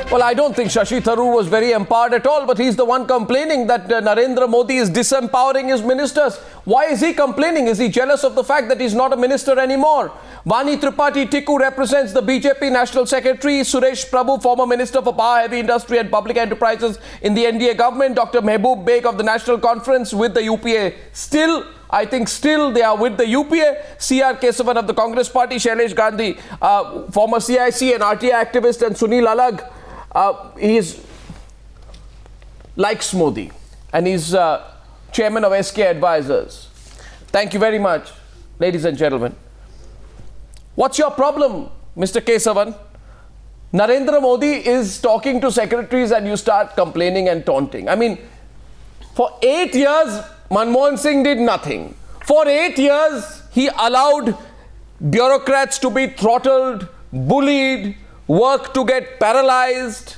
Well, I don't think Shashi Tharoor was very empowered at all, but he's the one complaining that Narendra Modi is disempowering his ministers. Why is he complaining? Is he jealous of the fact that he's not a minister anymore? Vani Tripathi Tikku represents the BJP National Secretary. Suresh Prabhu, former Minister for Power, Heavy Industry and Public Enterprises in the NDA government. Dr. Mehboob Beg of the National Conference with the UPA. I think still they are with the UPA. C.R. Kesavan of the Congress Party. Shailesh Gandhi, former CIC and RTI activist, and Sunil Alag. He likes Modi and he's chairman of SK Advisors. Thank you very much, ladies and gentlemen. What's your problem, Mr. Kesavan? Narendra Modi is talking to secretaries and you start complaining and taunting. I mean, for 8 years, Manmohan Singh did nothing. For 8 years, he allowed bureaucrats to be throttled, bullied, work to get paralyzed.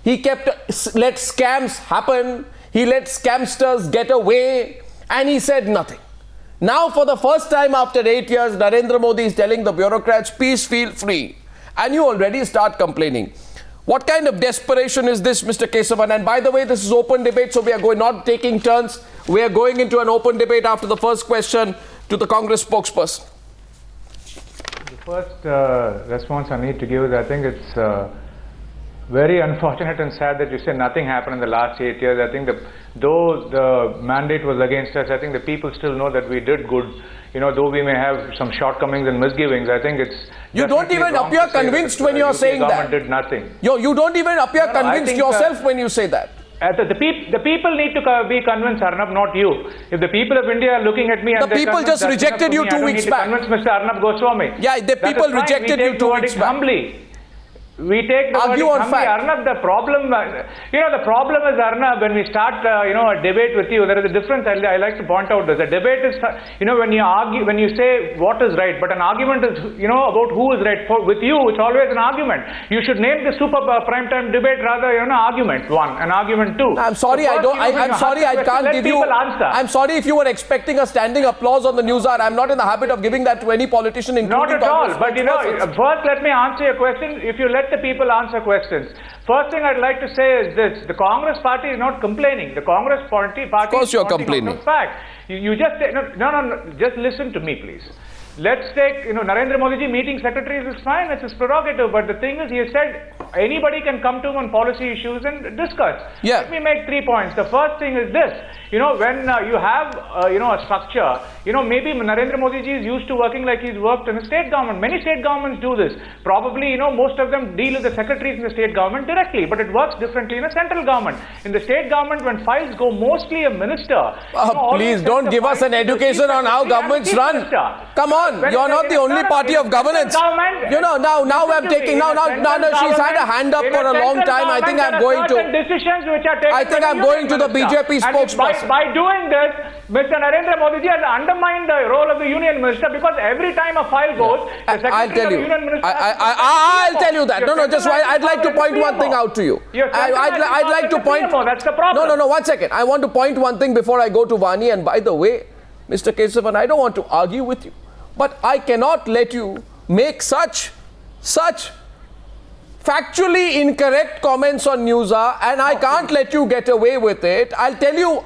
He let scams happen. He let scamsters get away, and he said nothing. Now, for the first time after 8 years, Narendra Modi is telling the bureaucrats, peace, feel free. And you already start complaining. What kind of desperation is this, Mr. Kesavan? And by the way, this is open debate, so we are not taking turns. We are going into an open debate after the first question to the Congress spokesperson. First response I need to give is I think it's very unfortunate and sad that you say nothing happened in the last 8 years. I think though the mandate was against us, I think the people still know that we did good. You know, though we may have some shortcomings and misgivings, I think it's... You don't even appear convinced when you are saying that. The government did nothing. You don't even appear convinced yourself when you say that. The people need to be convinced, Arnab, not you. If the people of India are looking at me and the people just rejected you 2 weeks back. Convince Mr. Arnab Goswami. Yeah, the people rejected you 2 weeks back. Humbly. We take the argue on fact. Arnab, the problem, the problem is, Arnab, when we start, a debate with you, there is a difference. I like to point out this. A debate is, when you argue, when you say what is right, but an argument is, about who is right. With you, it's always an argument. You should name the super primetime debate rather, argument one and argument two. I'm sorry, so first, I'm sorry, I can't give you. I'm sorry if you were expecting a standing applause on the news hour. I'm not in the habit of giving that to any politician, including not at all. But first let me answer your question. If you let the people answer questions. First thing I'd like to say is this: the Congress Party is not complaining. The Congress Party. Of course, you're complaining. Fact, you just no. Just listen to me, please. Let's take Narendra Modi ji meeting secretaries is fine. It's his prerogative. But the thing is, he said anybody can come to him on policy issues and discuss. Yeah. Let me make 3 points. The first thing is this: when you have a structure, maybe Narendra Modi ji is used to working like he's worked in a state government. Many state governments do this. Probably most of them deal with the secretaries in the state government directly, but it works differently in a central government. In the state government, when files go, mostly a minister. Please don't give us an education on how governments run. Come on, you're not the only party of governance. Now I'm taking she's had a hand up for a long time. I think I'm going to. I think I'm going to the BJP spokesperson. By doing this, Mr. Narendra Modi ji has undermined the role of the union minister, because every time a file goes, the secretary of the union minister. I'll tell you that. No, just why I'd like to point one thing out to you. I'd like to point. That's the problem. No, 1 second. I want to point one thing before I go to Vani. And by the way, Mr. Kesavan, I don't want to argue with you, but I cannot let you make such factually incorrect comments on Newshour, and I can't let you get away with it. I'll tell you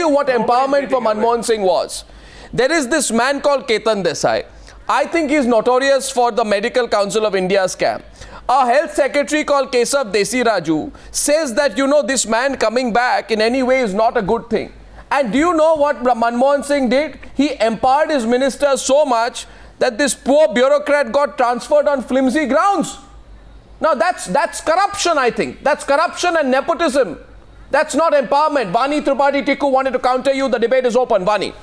what empowerment for Manmohan Singh was. There is this man called Ketan Desai. I think he's notorious for the Medical Council of India scam. A health secretary called Kesav Desi Raju says that, this man coming back in any way is not a good thing. And do you know what Manmohan Singh did? He empowered his ministers so much that this poor bureaucrat got transferred on flimsy grounds. Now that's corruption, I think. That's corruption and nepotism. That's not empowerment. Vani Tripathi Tikku wanted to counter you. The debate is open. Vani.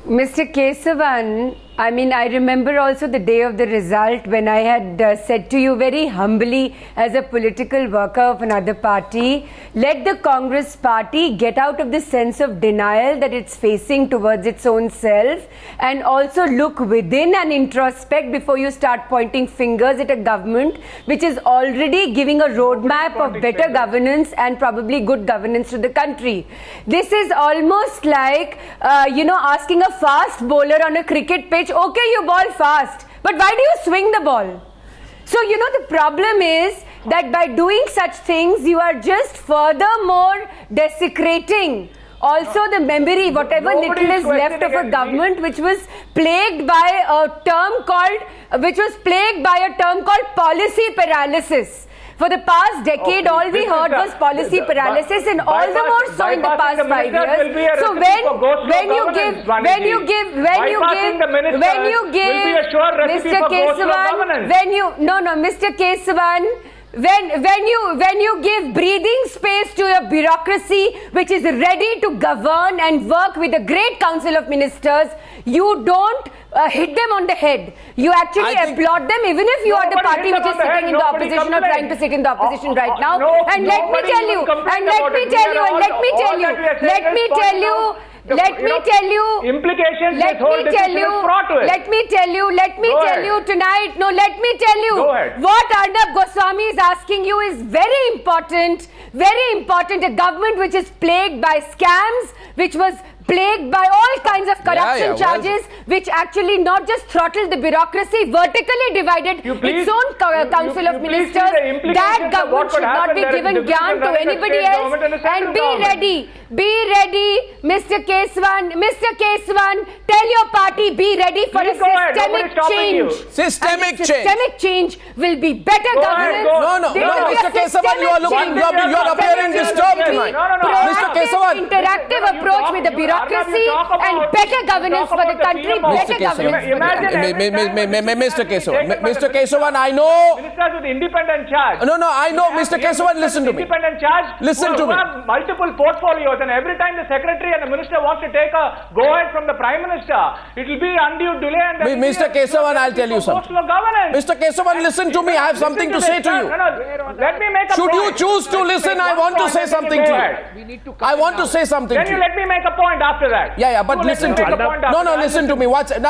Mr. Kesavan, I remember also the day of the result when I had said to you very humbly, as a political worker of another party, let the Congress Party get out of the sense of denial that it's facing towards its own self, and also look within and introspect before you start pointing fingers at a government which is already giving a roadmap of better governance and probably good governance to the country. This is almost like, asking a fast bowler on a cricket pitch, okay, you ball fast, but why do you swing the ball? So, you know, the problem is that by doing such things, you are just furthermore desecrating also the memory, whatever Nobody little is is left of a questioning government which was plagued by a term called policy paralysis. For the past decade, Okay, all we this heard is was policy paralysis, and all the more so in the past 5 bypassing the years. ministers will be a So recipe for ghost law when you give, governance, Vanity. Bypassing the ministers will be a sure recipe Mr. for ghost law Kesavan, governance. Mr. Kesavan, when you give breathing space to a bureaucracy which is ready to govern and work with the great council of ministers, you don't hit them on the head. You actually I think applaud them, even if you are the Nobody party hit which them is on the sitting head. in the Nobody opposition or trying to sit in the opposition right now. And let me tell you, implications this whole decision is fraught with. let me tell you tonight. No, let me tell you. Go ahead. What Arnab Goswami is asking you is very important. Very important. A government which is plagued by scams, which was plagued by all kinds of corruption charges, which actually not just throttled the bureaucracy, vertically divided its own council of ministers. That government should not be given gyan to anybody else. And be ready, Mr. Kesavan, tell your party, be ready for a systemic change. Systemic change. Systemic change will be better governance. No, Mr. Kesavan, you are appearing disturbed tonight. Mr. Kesavan. Interactive approach with the bureaucracy and better governance for the country. Better governance. Mr. Kesavan, I know. Ministers with independent charge. No, I know, Mr. Kesavan, listen to me. Independent charge. Listen to me. Have multiple portfolios, and every time the secretary and the minister wants to take a go ahead from the prime minister, it will be undue delay. And Mr. Kesavan, I'll tell you something. Mr. Kesavan, listen to me. I have something to say to you. Let me make a Should point. you choose to listen, I want to say something to you. I want to say something Then to you you. let me make a point after that. Yeah, but You let listen me to make me. a point after No, that. listen to me. Watch it.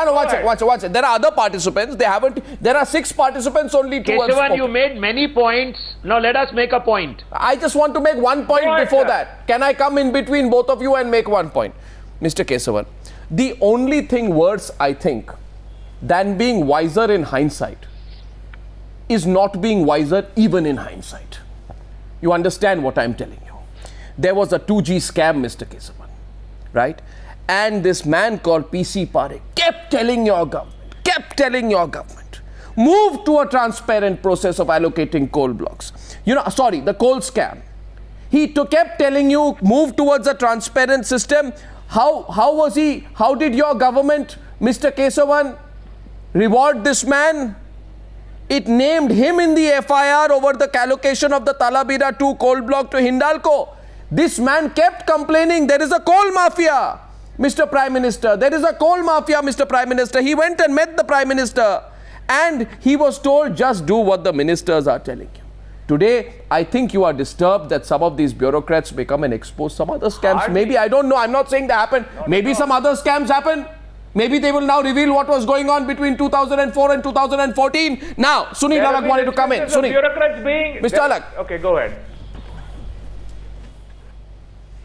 There are other participants. There are 6 participants, only 2 have Kesavan, spoken. you made many points. Now let us make a point. I just want to make one point Go ahead, before sir. that. Can I come in between both of you and make one point? Mr. Kesavan, the only thing worse, I think, than being wiser in hindsight is not being wiser even in hindsight. You understand what I'm telling you? There was a 2G scam, Mr. Kesavan, right? And this man called PC Parekh kept telling your government, move to a transparent process of allocating coal blocks. The coal scam. He kept telling you, move towards a transparent system. How did your government, Mr. Kesavan, reward this man? It named him in the FIR over the allocation of the Talabira 2 coal block to Hindalco. This man kept complaining, there is a coal mafia, Mr. Prime Minister. There is a coal mafia, Mr. Prime Minister. He went and met the Prime Minister and he was told, just do what the ministers are telling you. Today, I think you are disturbed that some of these bureaucrats may come and expose some other scams. Maybe, I don't know, I'm not saying they happen. Maybe some other scams happen. Maybe they will now reveal what was going on between 2004 and 2014. Now, Sunil Alak wanted to come in. Sunil. Bureaucrats being... Mr. Alak. Okay, go ahead.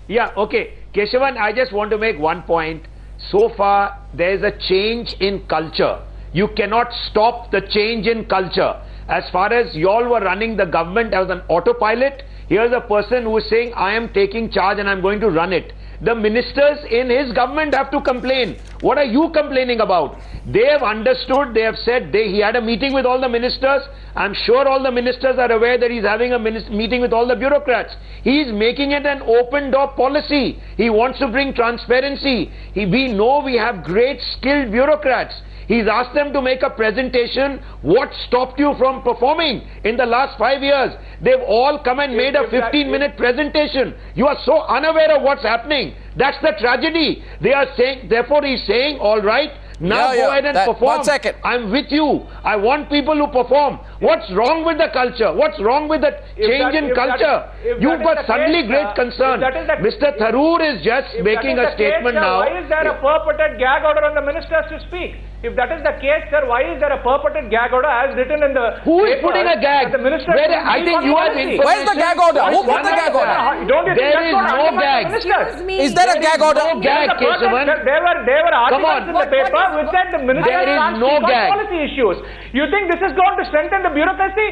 Yeah, okay. Kesavan, I just want to make one point. So far, there is a change in culture. You cannot stop the change in culture. As far as y'all were running the government as an autopilot, here's a person who is saying, I am taking charge and I'm going to run it. The ministers in his government have to complain. What are you complaining about? They have understood, they have said, he had a meeting with all the ministers. I'm sure all the ministers are aware that he's having a meeting with all the bureaucrats. He's making it an open door policy. He wants to bring transparency. We know we have great skilled bureaucrats. He's asked them to make a presentation. What stopped you from performing in the last 5 years? They've all come and made a 15-minute presentation. You are so unaware of what's happening. That's the tragedy. They are saying, therefore he's saying, all right, now go ahead and perform. 1 second. I'm with you. I want people who perform. What's wrong with the culture? What's wrong with the change in culture? You've got suddenly great concern. Mr. Tharoor is just making a statement now. Why is there a purported gag order on the ministers to speak? If that is the case, sir, why is there a purported gag order as written in the Who is paper putting a gag? that the minister Where, should I be think on you have policy? information. Where's the gag order? Who put the gag order? Don't you think There that's is what no undermines gag. the minister? Excuse me. Is there a gag order? no gag, Kesavan. There were articles in the What paper is- which said the minister There is can't no speak on gag. policy issues. You think this is going to strengthen the bureaucracy?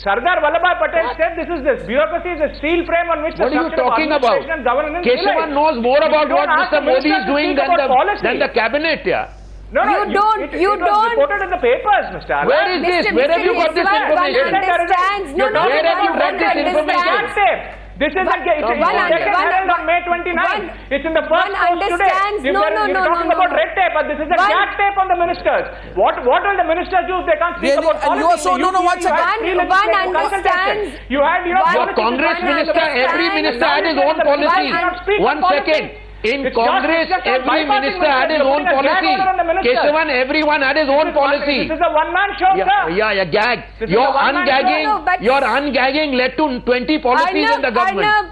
Sardar Vallabhbhai Patel said this bureaucracy is a steel frame on which the What are you structure of talking about? administration and governance Kesavan relies. knows more If about you don't what ask Mr. the Modi minister is to doing speak than about policy. the cabinet, yeah. No, You don't- it you was don't- reported in the papers, Mr. Alan. Where is this? Where have you got this Kesavan, one information? understands. No, no, Where have you one got this information? understands. This is One- it's in one the un- Deccan one- Herald on May 29th. one- It's in the first one post today. understands. You're No, no, you're no, talking no, about no. red tape, but this is the One- gag tape on the ministers. What will the ministers do if they can't speak Really? about And policy? you are so- In the no, no, UP, one second. you had free One legislative consultation. understands. You had, One- Your policy Congress design and minister, understand. every minister Now had you his say own the minister policy. cannot speak One on policy. second. In It's Congress, just every bypassing minister had his ministers. own You're putting a policy. gag order on the ministers. Kesavan, everyone had his own policy. This is a one-man show, sir. Yeah, gag. This is Your a one-man show. ungagging, No, but- your ungagging led to 20 policies in the government.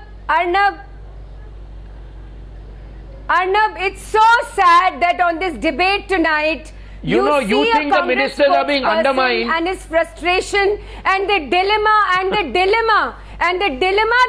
Arnab, it's so sad that on this debate tonight, You know, you see a think the Congress ministers are being spokesperson undermined. and his frustration and the dilemma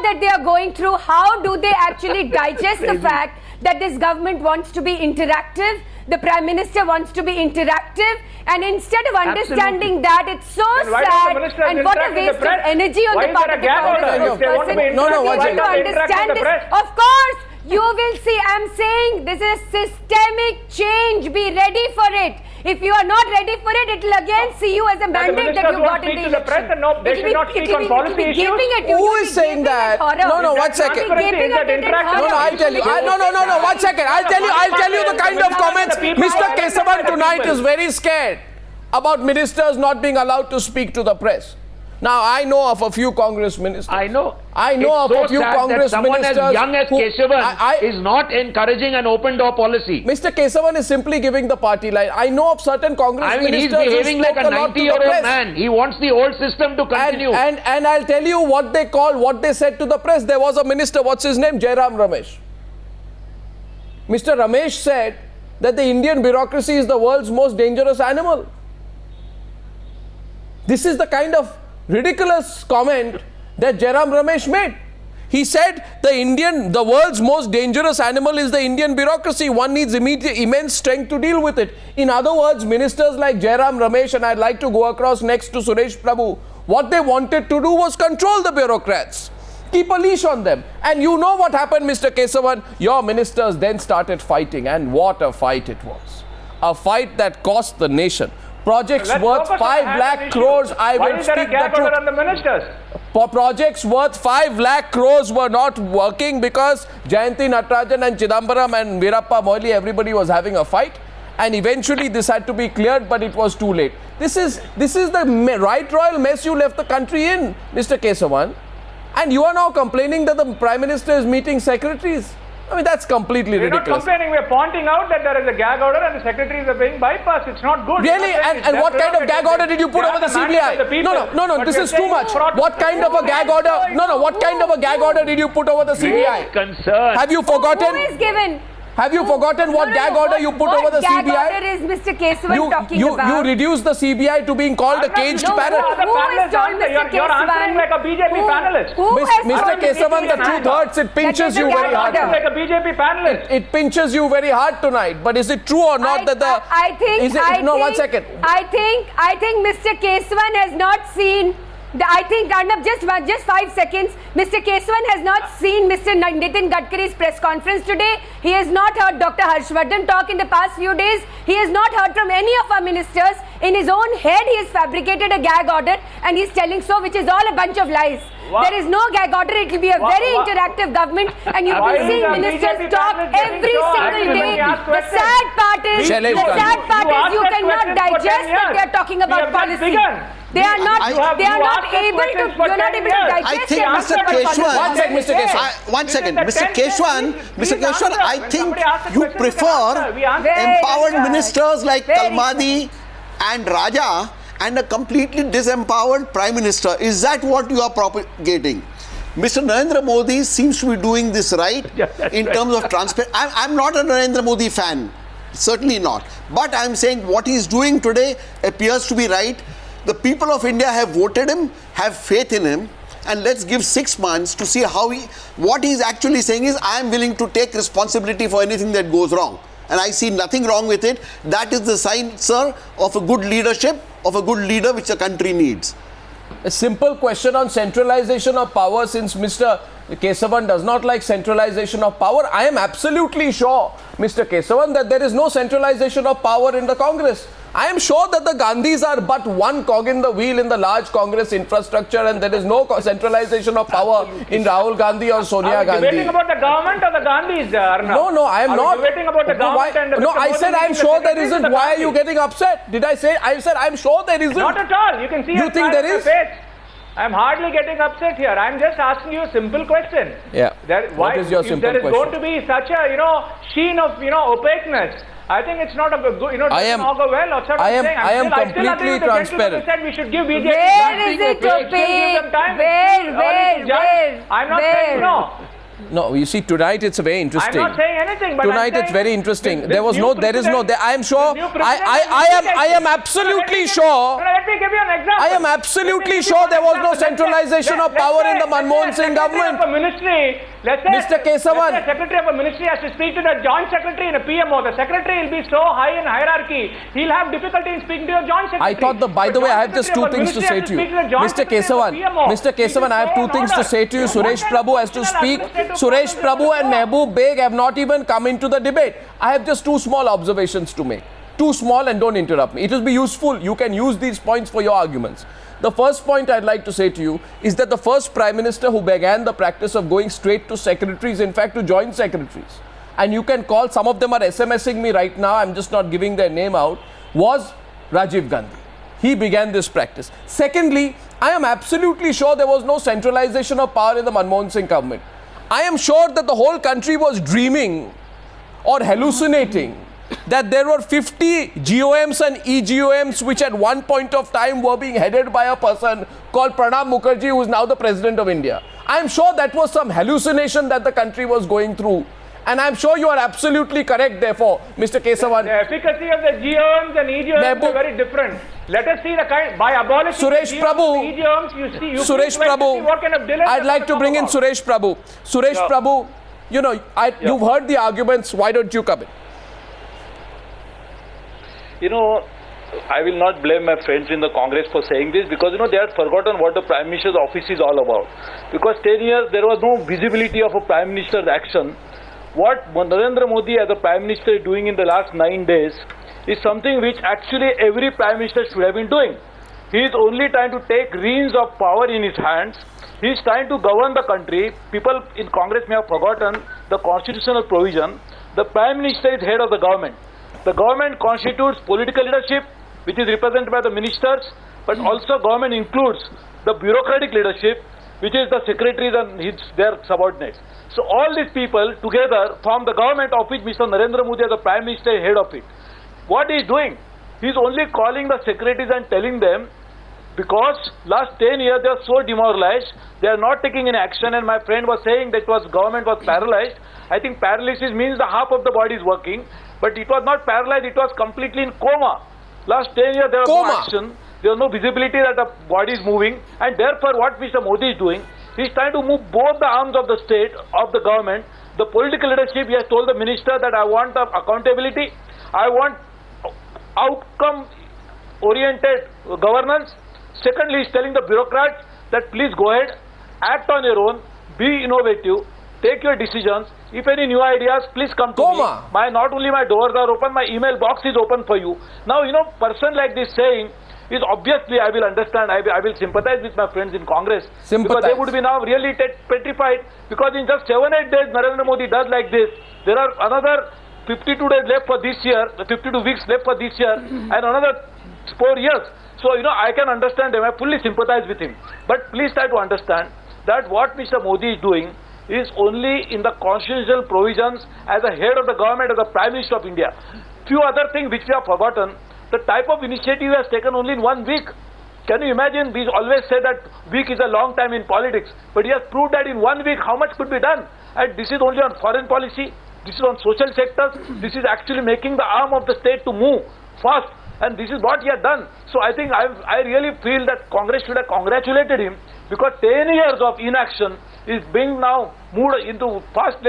that they are going through. How do they actually digest the fact that this government wants to be interactive? The Prime Minister wants to be interactive, and instead of understanding that, it's so Then why don't sad the ministers and what a interact with the waste of press? energy on Why the is part there of a the gag order? Congress If they want to be spokesperson. No, no, We one want second. to Interact with understand the this. press. Of course, you will see. I'm saying this is systemic change. Be ready for it. If you are not ready for it, it will again see you as a the mandate that ministers you won't got in speak the to the press election. and no, they It should will not be- speak it on will be- policy it will be issues. gaping at you. Who You will is be saying gaping at that? horror. No, no, You one will be second. gaping at it in horror. No, I'll tell you. No, one second. I'll tell you the kind of comments. Mr. Kesavan tonight is very scared about ministers not being allowed to speak to the press. Now, I know of a few Congress ministers. I know. I know It's of so a few sad Congress that someone ministers as young as who- Kesavan is not encouraging an open door policy. Mr. Kesavan is simply giving the party line. I know of certain Congress I mean, he's ministers who behaving like spoke a a lot to the 90-year-old press. man. He wants the old system to continue. And I'll tell you what they said to the press. There was a minister, what's his name? Jairam Ramesh. Mr. Ramesh said that the Indian bureaucracy is the world's most dangerous animal. This is the kind of ridiculous comment that Jairam Ramesh made. He said the world's most dangerous animal is the Indian bureaucracy. One needs immense strength to deal with it. In other words, ministers like Jairam Ramesh, and I'd like to go across next to Suresh Prabhu, what they wanted to do was control the bureaucrats. Keep a leash on them. And you know what happened, Mr. Kesavan? Your ministers then started fighting, and what a fight it was. A fight that cost the nation. Projects Let's worth focus on 5 the lakh issue. crores, I Why will is there a speak the gag order truth. on the ministers? For projects worth 5 lakh crores were not working because Jayanti Natarajan and Chidambaram and Veerappa Moily, everybody was having a fight. And eventually this had to be cleared, but it was too late. This is the right royal mess you left the country in, Mr. Kesavan. And you are now complaining that the Prime Minister is meeting secretaries. I mean, that's completely We're not ridiculous. complaining, we're pointing out that there is a gag order and the secretaries are being bypassed. It's not good. Really? And what kind of gag order did you put over the CBI? No, this is too much. What kind of a gag order? What kind of a gag order did you put over the CBI? Concern. Have you Who forgotten? is given? Have you forgotten what gag order you put over the What CBI? gag order is Mr. Kesavan talking You about? reduced the CBI to being called a caged No, parrot. who has told Mr. You're answering Kesavan? like a BJP panelist. Who has Mr. told Kesavan, the Mr. truth hurts. It pinches That is a you very gag hard. order. Like a BJP panelist. It pinches you very hard tonight. But is it true or not that the? I think. One second. I think Mr. Kesavan has not seen. I think Arnab, just 5 seconds. Mr. Kesavan has not seen Mr. Nitin Gadkari's press conference today. He has not heard Dr. Harshvardhan talk in the past few days. He has not heard from any of our ministers. In his own head, he has fabricated a gag order, and he's telling so, which is all a bunch of lies. Wow. There is no gag order. It will be a very interactive government, and you've Why been seeing is the ministers BJP talk panelist getting every so single active when day. we ask The questions? sad part is, Shailesh the Gandhi. sad part You is asked you that cannot question for 10 digest that years. they are talking We about have just policy. begun. They are not. You have They are not asked us able to. questions for You are not 10 able to years. digest. I think their Mr. answer about Kesavan- policy. One second, Mr. Kesavan. One second, Mr. Kesavan, Mr. Kesavan, I think you We prefer Very empowered good. ministers like Very Kalmadi and Raja and a completely disempowered Prime Minister. Is that what you are propagating? Mr. Narendra Modi seems to be doing this right Yeah, that's in right. terms of transparency. I'm not a Narendra Modi fan. Certainly not. But I'm saying what he's doing today appears to be right. The people of India have voted him, have faith in him, and let's give 6 months to see how what he's actually saying is, I am willing to take responsibility for anything that goes wrong. And I see nothing wrong with it. That is the sign, sir, of a good leadership, of a good leader which the country needs. A simple question on centralization of power, since Mr. Kesavan does not like centralization of power. I am absolutely sure, Mr. Kesavan, that there is no centralization of power in the Congress. I am sure that the Gandhis are but one cog in the wheel in the large Congress infrastructure, and there is no centralization of power in Rahul Gandhi or Sonia Gandhi. Are you debating about the government or the Gandhis, Arnab? No, I am not. Are you debating about the government and No, Mr. I said Modi I am being sure the there secretary isn't. to the Why are you Gandhis? getting upset? Did I say? I said I am sure there isn't. Not at all. You can see You think there is? I'm hardly getting upset here. I'm just asking you a simple question. Yeah. What is your simple There is question? going to be such a sheen of opaqueness. I think it's not a good. Doesn't augur well. That's what I'm saying. I am still agree completely with the gentleman transparent. who said we should give BJP. Where is it opaque? Where? I'm not saying no. No, you see, tonight it's very interesting. I'm not saying anything, but Tonight it's very interesting. There is no, I am sure, I am absolutely sure, Let me give you an example. I am absolutely sure there was no centralization of power in the Manmohan Singh government. Let's say Mr. Kesavan. the secretary of a ministry has to speak to the joint secretary in a PMO. The secretary will be so high in hierarchy, he'll have difficulty in speaking to your joint secretary. I thought by the way, I have just two things to say to you. Mr. Kesavan, I have two things to say to you. Suresh Prabhu has to speak. Suresh Prabhu and Mehboob Beg have not even come into the debate. I have just two small observations to make. Too small, and don't interrupt me. It will be useful. You can use these points for your arguments. The first point I'd like to say to you is that the first Prime Minister who began the practice of going straight to secretaries, in fact to joint secretaries, and you can call, some of them are SMSing me right now, I'm just not giving their name out, was Rajiv Gandhi. He began this practice. Secondly, I am absolutely sure there was no centralization of power in the Manmohan Singh government. I am sure that the whole country was dreaming or hallucinating that there were 50 GOMs and EGOMs which at one point of time were being headed by a person called Pranab Mukherjee, who is now the President of India. I am sure that was some hallucination that the country was going through. And I am sure you are absolutely correct, therefore, Mr. Kesavan. The efficacy of the GOMs and EGOMs are very different. Let us see the kind, by abolishing Suresh the Prabhu, EGOMs, you Suresh Prabhu, what kind of delay I'd like to bring in Suresh Prabhu. Suresh Prabhu, you've heard the arguments, why don't you come in? I will not blame my friends in the Congress for saying this, because they had forgotten what the Prime Minister's office is all about. Because 10 years there was no visibility of a Prime Minister's action. What Narendra Modi as a Prime Minister is doing in the last 9 days is something which actually every Prime Minister should have been doing. He is only trying to take reins of power in his hands. He is trying to govern the country. People in Congress may have forgotten the constitutional provision. The Prime Minister is head of the government. The government constitutes political leadership, which is represented by the ministers, but also government includes the bureaucratic leadership, which is the secretaries and their subordinates. So all these people together form the government of which Mr. Narendra Modi as the Prime Minister is head of it. What he is doing? He is only calling the secretaries and telling them, because last 10 years they are so demoralized, they are not taking any action, and my friend was saying that government was paralyzed. I think paralysis means the half of the body is working, but it was not paralyzed, it was completely in coma. Last 10 years there was no action, there was no visibility that the body is moving, and therefore what Mr. Modi is doing, he is trying to move both the arms of the state, of the government, the political leadership. He has told the minister that I want accountability, I want outcome-oriented governance. Secondly, he is telling the bureaucrats that please go ahead, act on your own, be innovative, take your decisions. If any new ideas, please come to me. Not only my doors are open, my email box is open for you. Now, person like this saying is obviously, I will understand, I will sympathize with my friends in Congress. Because they would be now really petrified, because in just 7-8 days, Narendra Modi does like this. There are another 52 days left for this year, 52 weeks left for this year, and another 4 years. So, I can understand him, I fully sympathize with him. But please try to understand that what Mr. Modi is doing is only in the constitutional provisions as a head of the government, as a Prime Minister of India. Few other things which we have forgotten, the type of initiative he has taken only in 1 week. Can you imagine? We always say that week is a long time in politics, but he has proved that in 1 week how much could be done. And this is only on foreign policy. This is on social sectors. This is actually making the arm of the state to move fast. And this is what he has done. So I think I really feel that Congress should have congratulated him, because 10 years of inaction is being now moved into fast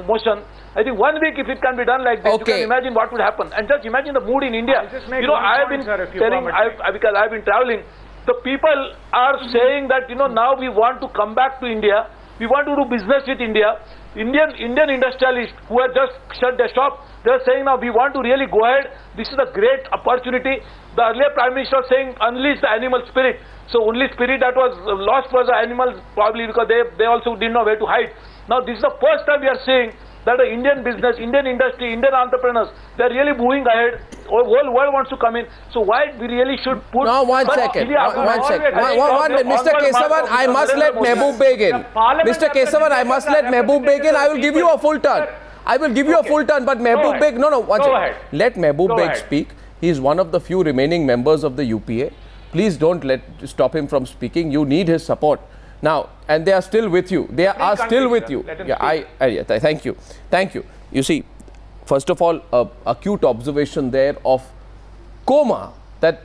motion. I think 1 week, if it can be done like this, you Okay. can imagine what would happen. And just imagine the mood in India. I'll just make You know, one I have point, been sir, if you telling, permit me. because I've been traveling, the people are saying that, you know, now we want to come back to India. We want to do business with India. Indian industrialists who have just shut their shop, they are saying now we want to really go ahead. This is a great opportunity. The earlier Prime Minister was saying unleash the animal spirit. So only spirit that was lost was the animals, probably because they also didn't know where to hide. Now this is the first time we are seeing that the Indian business, Indian industry, Indian entrepreneurs, they are really moving ahead. The whole world wants to come in. So why we really should put... No, one But second. India, One second. always- One minute. Mr. Onward Kesavan, march I of must let Narendra Modi. Mehboob Beg in. The parliament Mr. Kesavan, I must let Mehboob Beg in. I will give you a full turn. I will give you a Okay. full turn, but Mehboob ahead. Beg, no, one Go second. ahead. Let Mehboob Go Beg ahead. speak. He is one of the few remaining members of the UPA. Please don't stop him from speaking. You need his support. Now, and they are still with you. They are still with you. Let him Yeah, thank you. Thank you. You see, first of all, acute observation there of coma